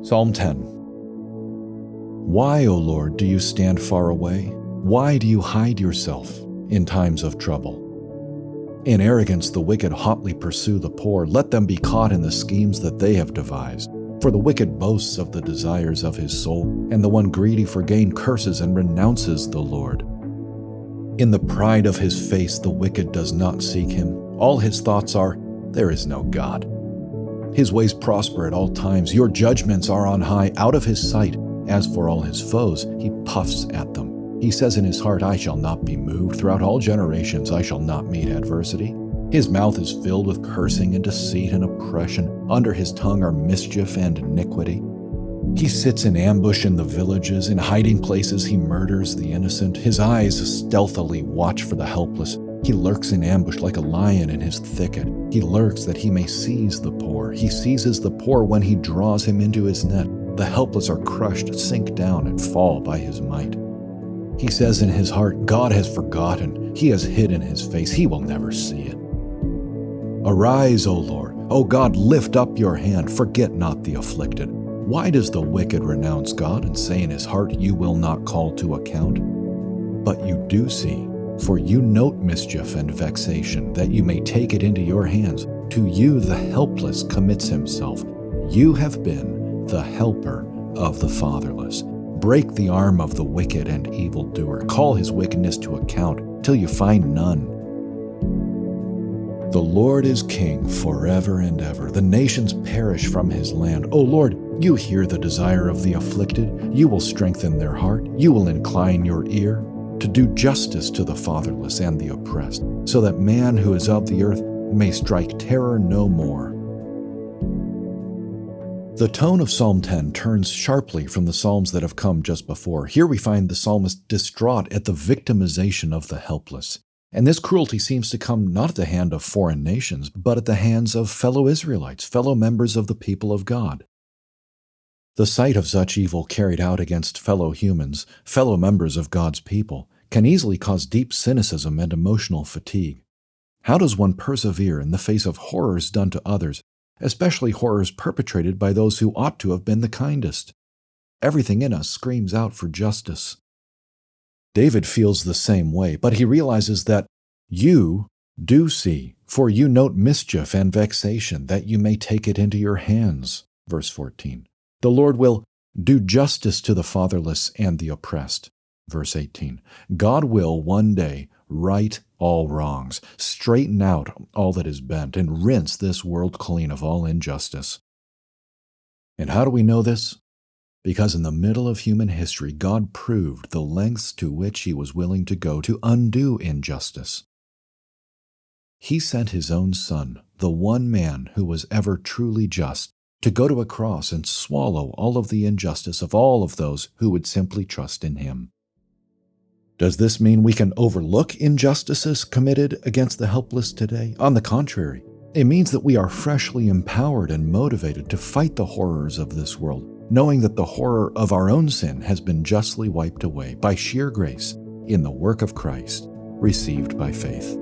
Psalm 10. Why, O Lord, do you stand far away? Why do you hide yourself in times of trouble? In arrogance the wicked hotly pursue the poor. Let them be caught in the schemes that they have devised. For the wicked boasts of the desires of his soul, and the one greedy for gain curses and renounces the Lord. In the pride of his face the wicked does not seek him. All his thoughts are, there is no God. His ways prosper at all times. Your judgments are on high, out of his sight. As for all his foes, he puffs at them. He says in his heart, I shall not be moved. Throughout all generations I shall not meet adversity. His mouth is filled with cursing and deceit and oppression. Under his tongue are mischief and iniquity. He sits in ambush in the villages. In hiding places he murders the innocent. His eyes stealthily watch for the helpless. He lurks in ambush like a lion in his thicket. He lurks that he may seize the poor. He seizes the poor when he draws him into his net. The helpless are crushed, sink down, and fall by his might. He says in his heart, God has forgotten. He has hidden his face. He will never see it. Arise, O Lord. O God, lift up your hand. Forget not the afflicted. Why does the wicked renounce God and say in his heart, you will not call to account? But you do see, for you note mischief and vexation, that you may take it into your hands. To you the helpless commits himself. You have been the helper of the fatherless. Break the arm of the wicked and evildoer. Call his wickedness to account till you find none. The Lord is king forever and ever. The nations perish from his land. O Lord, you hear the desire of the afflicted. You will strengthen their heart. You will incline your ear to do justice to the fatherless and the oppressed, so that man who is of the earth may strike terror no more. The tone of Psalm 10 turns sharply from the psalms that have come just before. Here we find the psalmist distraught at the victimization of the helpless. And this cruelty seems to come not at the hand of foreign nations, but at the hands of fellow Israelites, fellow members of the people of God. The sight of such evil carried out against fellow humans, fellow members of God's people, can easily cause deep cynicism and emotional fatigue. How does one persevere in the face of horrors done to others, especially horrors perpetrated by those who ought to have been the kindest? Everything in us screams out for justice. David feels the same way, but he realizes that you do see, for you note mischief and vexation, that you may take it into your hands. Verse 14. The Lord will do justice to the fatherless and the oppressed. Verse 18. God will one day right all wrongs, straighten out all that is bent, and rinse this world clean of all injustice. And how do we know this? Because in the middle of human history, God proved the lengths to which he was willing to go to undo injustice. He sent his own Son, the one man who was ever truly just, to go to a cross and swallow all of the injustice of all of those who would simply trust in him. Does this mean we can overlook injustices committed against the helpless today? On the contrary, it means that we are freshly empowered and motivated to fight the horrors of this world, knowing that the horror of our own sin has been justly wiped away by sheer grace in the work of Christ, received by faith.